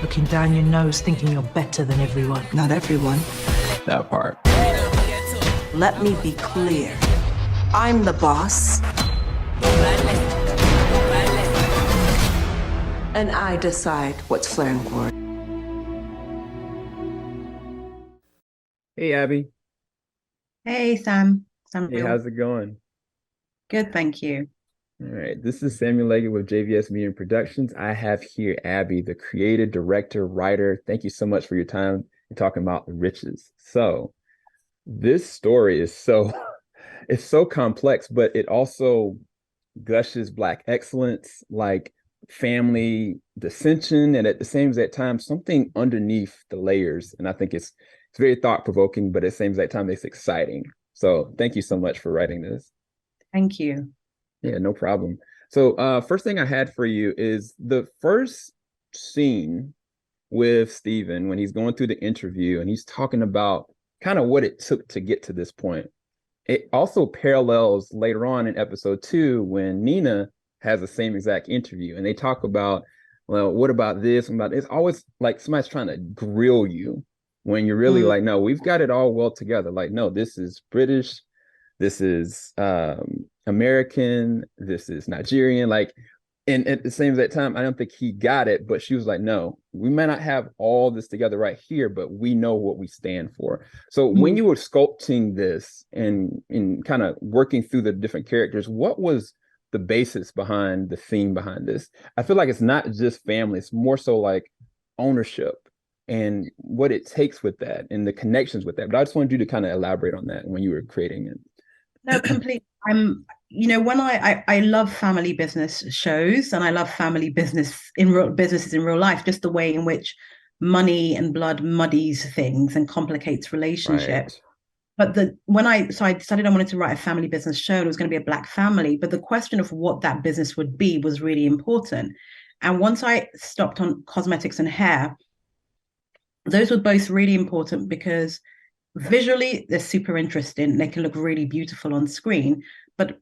looking down your nose thinking you're better than everyone. Not everyone. That part. Let me be clear. I'm the boss. And I decide what's flaring for. Hey, Abby. Hey, Sam. Hey, how's it going? Good, thank you. All right, this is Samuel Leggett with JVS Media Productions. I have here Abby, the creator, director, writer. Thank you so much for your time and talking about the riches. So this story is it's so complex, but it also gushes Black excellence, like family dissension, and at the same exact time, something underneath the layers. And I think it's very thought-provoking, but at the same exact time, it's exciting. So thank you so much for writing this. Thank you. Yeah, no problem. So first thing I had for you is the first scene with Steven when he's going through the interview and he's talking about kind of what it took to get to this point. It also parallels later on in episode 2 when Nina has the same exact interview and they talk about, well, what about this? About it's always like somebody's trying to grill you when you're really like, no, we've got it all well together. Like, no, this is British, this is American, this is Nigerian. Like, and at the same exact time, I don't think he got it, but she was like, no, we may not have all this together right here, but we know what we stand for. So when you were sculpting this and kind of working through the different characters, what was the basis behind the theme behind this? I feel like it's not just family, it's more so like ownership and what it takes with that and the connections with that. But I just wanted you to kind of elaborate on that when you were creating it. No, completely. When I love family business shows and I love family businesses in real life, just the way in which money and blood muddies things and complicates relationships. Right. But I decided I wanted to write a family business show and it was going to be a Black family. But the question of what that business would be was really important. And once I stopped on cosmetics and hair, those were both really important because visually they're super interesting. They can look really beautiful on screen, but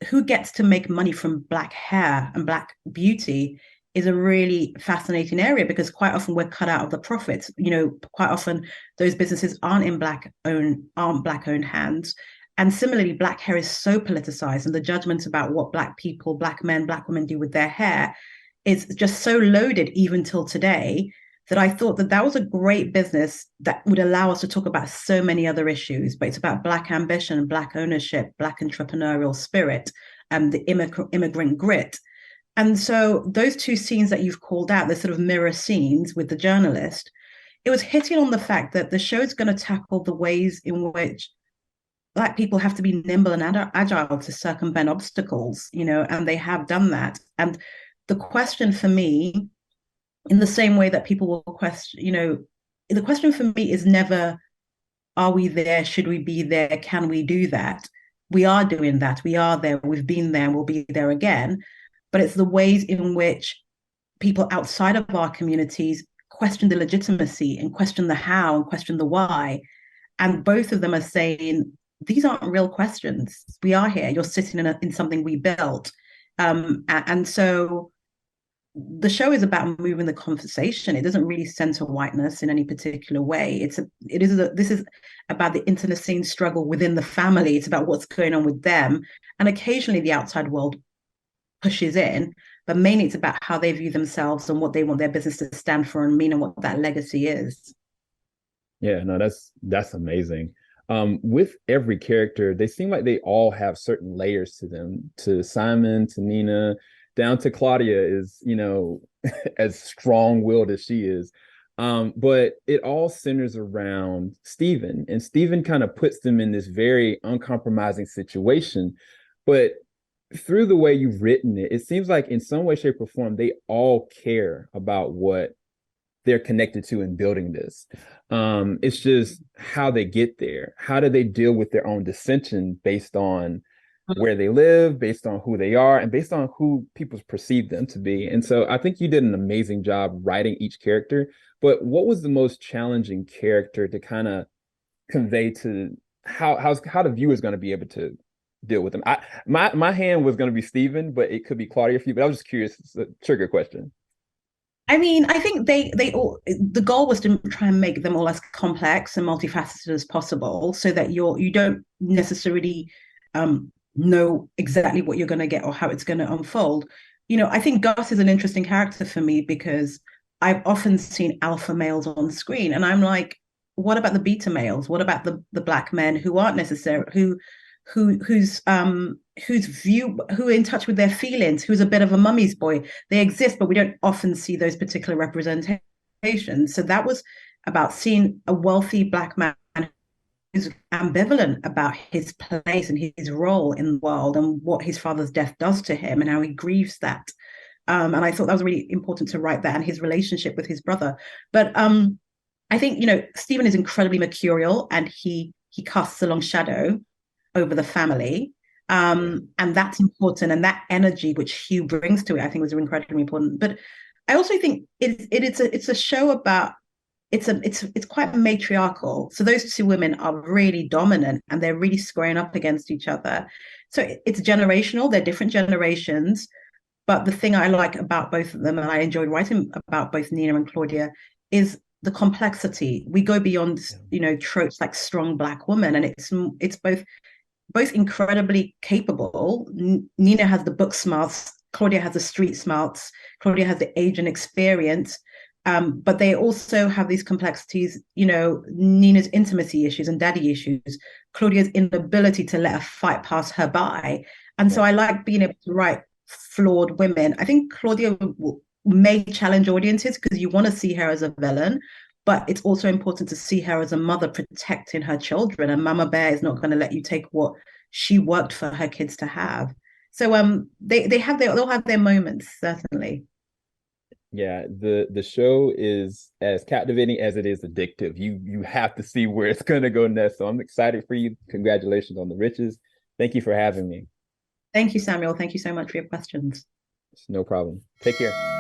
who gets to make money from Black hair and Black beauty is a really fascinating area because quite often we're cut out of the profits. Quite often those businesses aren't Black owned hands. And similarly, Black hair is so politicized and the judgments about what Black people, Black men, Black women do with their hair is just so loaded even till today that I thought that was a great business that would allow us to talk about so many other issues, but it's about Black ambition, Black ownership, Black entrepreneurial spirit, and the immigrant grit. And so those two scenes that you've called out, the sort of mirror scenes with the journalist, it was hitting on the fact that the show's going to tackle the ways in which Black people have to be nimble and agile to circumvent obstacles, and they have done that. And the question for me, in the same way that people will question, the question for me is never, are we there? Should we be there? Can we do that? We are doing that. We are there. We've been there and we'll be there again. But it's the ways in which people outside of our communities question the legitimacy and question the how and question the why. And both of them are saying, these aren't real questions. We are here. You're sitting in something we built. And so the show is about moving the conversation. It doesn't really center whiteness in any particular way. This is about the internecine struggle within the family. It's about what's going on with them. And occasionally the outside world pushes in, but mainly it's about how they view themselves and what they want their business to stand for and mean and what that legacy is. Yeah, no, that's amazing. With every character, they seem like they all have certain layers to them. To Simon, to Nina, down to Claudia is, as strong-willed as she is. But it all centers around Steven. And Steven kind of puts them in this very uncompromising situation. But through the way you've written it, it seems like in some way, shape, or form, they all care about what they're connected to in building this. It's just how they get there. How do they deal with their own dissension based on where they live, based on who they are, and based on who people perceive them to be. And so I think you did an amazing job writing each character. But what was the most challenging character to kind of convey to how the viewer is going to be able to deal with them? My hand was going to be Steven, but it could be Claudia for you. But I was just curious. It's a trigger question. I mean, I think they all, the goal was to try and make them all as complex and multifaceted as possible, so that you don't necessarily know exactly what you're going to get or how it's going to unfold. I think Gus is an interesting character for me because I've often seen alpha males on screen, and I'm like, what about the beta males? What about the black men who aren't necessarily whose view, who are in touch with their feelings, who's a bit of a mummy's boy? They exist, but we don't often see those particular representations. So that was about seeing a wealthy black man who's ambivalent about his place and his role in the world and what his father's death does to him and how he grieves that. And I thought that was really important to write that, and his relationship with his brother. But I think, Stephen is incredibly mercurial, and he casts a long shadow over the family. And that's important. And that energy which Hugh brings to it, I think, was incredibly important. But I also think it's a show about, it's quite matriarchal. So those two women are really dominant, and they're really squaring up against each other. So it's generational. They're different generations. But the thing I like about both of them, and I enjoyed writing about both Nina and Claudia, is the complexity. We go beyond, tropes like strong black woman, and it's both incredibly capable. Nina has the book smarts, Claudia has the street smarts, Claudia has the age and experience, but they also have these complexities. Nina's intimacy issues and daddy issues, Claudia's inability to let a fight pass her by. And so I like being able to write flawed women. I think Claudia may challenge audiences because you want to see her as a villain, but it's also important to see her as a mother protecting her children, and Mama Bear is not going to let you take what she worked for her kids to have. So they'll have their moments, certainly. Yeah, the show is as captivating as it is addictive. You have to see where it's gonna go next. So I'm excited for you. Congratulations on the riches. Thank you for having me. Thank you, Samuel. Thank you so much for your questions. It's no problem. Take care.